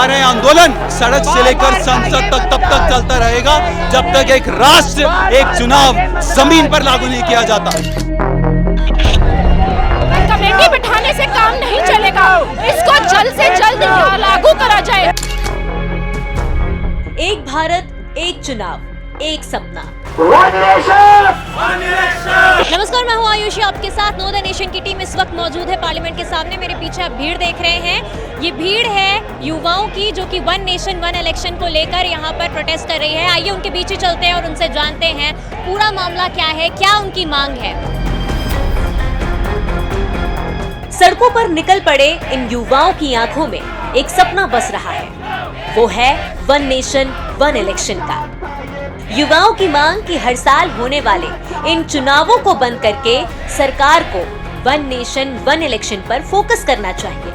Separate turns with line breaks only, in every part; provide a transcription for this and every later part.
हमारा ये आंदोलन सड़क से लेकर संसद तक तब तक चलता रहेगा जब तक एक राष्ट्र, एक चुनाव जमीन पर लागू नहीं किया जाता।
कमेटी बिठाने से काम नहीं चलेगा, इसको जल्द से जल्द लागू करा जाए।
एक भारत, एक चुनाव, एक सपना। नमस्कार, मैं हूं आयुषी, आपके साथ नो द नेशन की टीम इस वक्त मौजूद है पार्लियामेंट के सामने। मेरे पीछे आप भीड़ देख रहे हैं, ये भीड़ है युवाओं की जो कि वन नेशन वन इलेक्शन को लेकर यहाँ पर प्रोटेस्ट कर रही है। आइए उनके पीछे चलते हैं और उनसे जानते हैं पूरा मामला क्या है, क्या उनकी मांग है। सड़कों पर निकल पड़े इन युवाओं की आंखों में एक सपना बस रहा है, वो है वन नेशन वन इलेक्शन का। युवाओं की मांग कि हर साल होने वाले इन चुनावों को बंद करके सरकार को वन नेशन वन इलेक्शन पर फोकस करना चाहिए,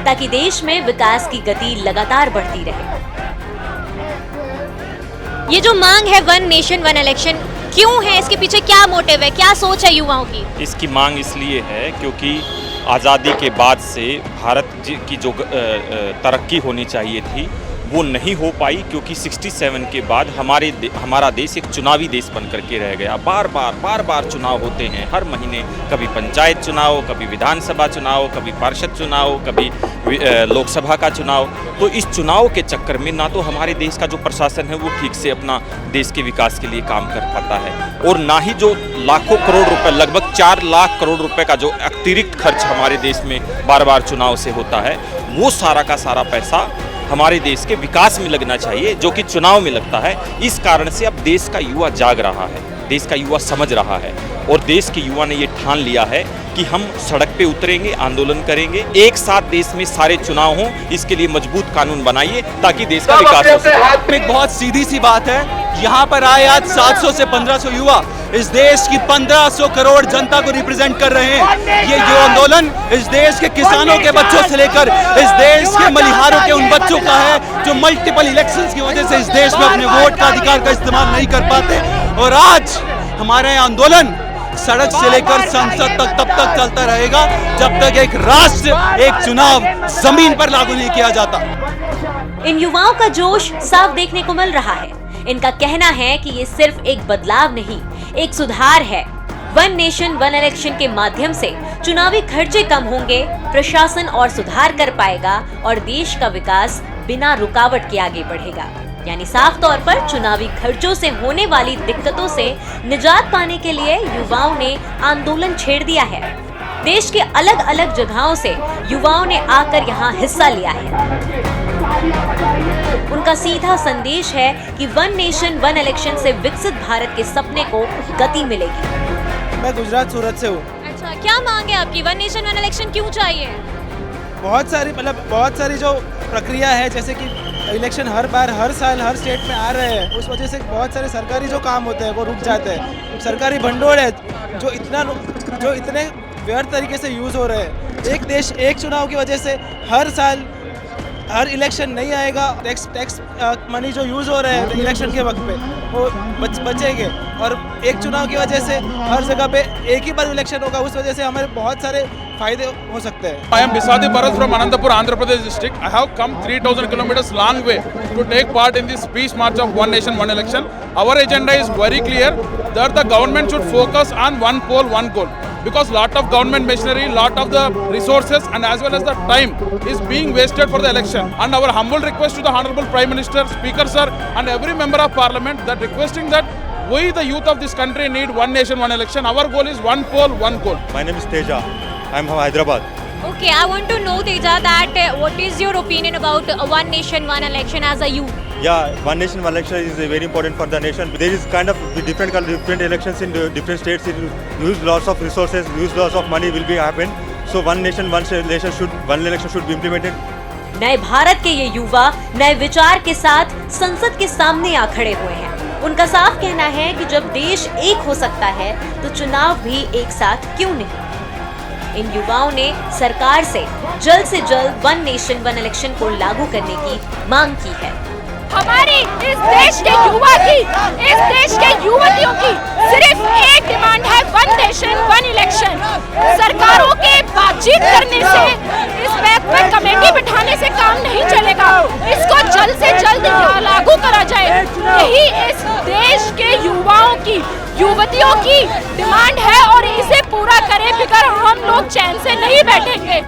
ताकि देश में विकास की गति लगातार बढ़ती रहे। ये जो मांग है वन नेशन वन इलेक्शन, क्यों है, इसके पीछे क्या मोटिव है, क्या सोच है युवाओं की?
इसकी मांग इसलिए है क्योंकि आज़ादी के बाद से भारत की जो तरक्की होनी चाहिए थी वो नहीं हो पाई, क्योंकि 67 के बाद हमारा देश एक चुनावी देश बन करके रह गया। बार बार चुनाव होते हैं हर महीने, कभी पंचायत चुनाव, कभी विधानसभा चुनाव, कभी पार्षद चुनाव, कभी लोकसभा का चुनाव। तो इस चुनाव के चक्कर में ना तो हमारे देश का जो प्रशासन है वो ठीक से अपना देश के विकास के लिए काम कर पाता है, और ना ही जो लाखों करोड़ रुपए, लगभग 4 लाख करोड़ रुपए का जो अतिरिक्त खर्च हमारे देश में बार चुनाव से होता है, वो सारा का सारा पैसा हमारे देश के विकास में लगना चाहिए, जो कि चुनाव में लगता है। इस कारण से अब देश का युवा जाग रहा है, देश का युवा समझ रहा है, और देश के युवा ने ये ठान लिया है कि हम सड़क पे उतरेंगे, आंदोलन करेंगे, एक साथ देश में सारे चुनाव हों। इसके लिए मजबूत कानून बनाइए ताकि देश का विकास हो सके।
एक बहुत सीधी सी बात है, यहाँ पर आए आज 700 से 1500 युवा इस देश की 1500 करोड़ जनता को रिप्रेजेंट कर रहे हैं। ये जो आंदोलन इस देश के किसानों के बच्चों से लेकर इस देश के मलिहारों के उन बच्चों का है जो मल्टीपल इलेक्शंस की वजह से इस देश में अपने वोट का अधिकार का इस्तेमाल नहीं कर पाते। और आज हमारा ये आंदोलन सड़क से लेकर संसद तक तब तक चलता रहेगा जब तक एक राष्ट्र, एक चुनाव जमीन पर लागू नहीं किया जाता।
इन युवाओं का जोश साफ देखने को मिल रहा है। इनका कहना है कि ये सिर्फ एक बदलाव नहीं, एक सुधार है। वन नेशन वन इलेक्शन के माध्यम से चुनावी खर्चे कम होंगे, प्रशासन और सुधार कर पाएगा और देश का विकास बिना रुकावट के आगे बढ़ेगा। यानी साफ तौर पर चुनावी खर्चों से होने वाली दिक्कतों से निजात पाने के लिए युवाओं ने आंदोलन छेड़ दिया है। देश के अलग अलग जगहों से युवाओं ने आकर यहाँ हिस्सा लिया है। उनका सीधा संदेश है कि वन नेशन वन इलेक्शन से विकसित भारत के सपने को गति मिलेगी।
मैं गुजरात सूरत से हूँ।
अच्छा, क्या मांग है आपकी? वन नेशन वन इलेक्शन क्यों चाहिए?
बहुत सारी जो प्रक्रिया है, जैसे कि इलेक्शन हर बार हर साल हर स्टेट में आ रहे हैं, उस वजह से बहुत सारे सरकारी जो काम होते हैं वो रुक जाते हैं। सरकारी भंडोल है जो इतने व्यर्थ तरीके से यूज़ हो रहे हैं। एक देश एक चुनाव की वजह से हर साल हर इलेक्शन नहीं आएगा, टैक्स मनी जो यूज़ हो रहे हैं इलेक्शन के वक्त पे वो बचेंगे, और एक चुनाव की वजह से हर जगह पे एक ही बार इलेक्शन होगा, उस वजह से हमारे बहुत सारे फायदे हो सकते हैं।
I am Biswadi Bharat from Anantapur, Andhra Pradesh district. I have come 3000 kilometers long way to take part in this peace march of One Nation One Election. Our agenda is very clear that the government should focus on one poll, one goal. Because lot of government machinery, lot of the resources and as well as the time is being wasted for the election. And our humble request to the Honorable Prime Minister, Speaker Sir and every member of Parliament that requesting that we the youth of this country need One Nation One Election. Our goal is one poll, one goal.
My name is Teja. I am from Hyderabad.
Okay, I want to know, Teja, that what is your opinion about One Nation One Election as a youth?
Yeah, One Nation One Election is very important for the nation. There is kind of different elections in different states. Use lots of resources, use lots of money will be happen. So One Nation One election should be implemented.
नए भारत के ये युवा नए विचार के साथ संसद के सामने आ खड़े हुए हैं। उनका साफ कहना है कि जब देश एक हो सकता है तो चुनाव भी एक साथ क्यों नहीं। इन युवाओं ने सरकार से जल्द वन नेशन वन इलेक्शन को लागू करने की मांग की है।
हमारी इस देश के युवा की, इस देश के युवतियों की सिर्फ एक डिमांड है, वन नेशन वन इलेक्शन। सरकारों के बातचीत करने से, इस बात पर बेटी बिठाने से काम नहीं चलेगा, इसको जल्द से जल्द लागू करा जाए। यही इस देश के युवाओं की, युवतियों की डिमांड है और इसे पूरा करे बगैर हम लोग चैन से नहीं बैठेंगे।